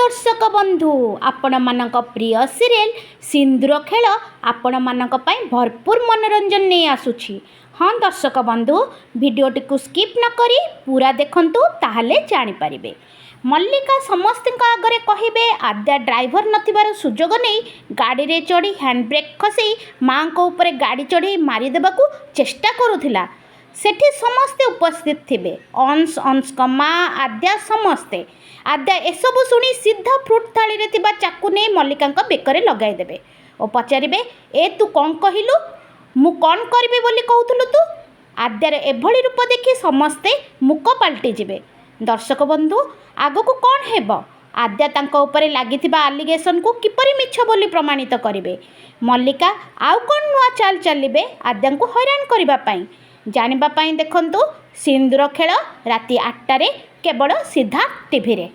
दर्शक बंधु आपण मानक प्रिय सीरियल सिंदूर खेल आपण मानक पई भरपूर मनोरंजन नहीं आसुछि। हाँ दर्शक बंधु भिडियोटी को स्किप न करी पूरा देखंतु ताहले जानि परिबे। मल्लिका समस्त आगे कहे आद्या ड्राइवर नथिबार सुजोग नहीं गाड़ी रे चढ़ी हैंड ब्रेक खसई माँ को ऊपर गाड़ी चढ़ी मारिदेबाकू चेष्टा करुथिला। सेठी समस्ते उपस्थित थिबे अंश अंश माँ आद्या समस्ते। आद्या एसबू शुणी सीधा फ्रुट थाली रे थिबा चाकू नहीं मल्लिका बेकरे लगाई देबे और पचारे ए तू कौन कहलु मु कौन करिबे बोली कहूथुलु तू। आद्यार एभली रूप देखि समस्ते मुक पलटि जिबे। दर्शक बंधु आगको कौन हेब आद्या तांको ऊपर लागिथिबा आलिगेशन को किपरि मिछ बोली प्रमाणित करिवे। मल्लिका आउ कौन नुआ चाल चलिबे आद्या को हैरान करिबा पई जानिबा पई देखंतु सिंदूर खेल राति 8 केवल सीधा टीवी रे।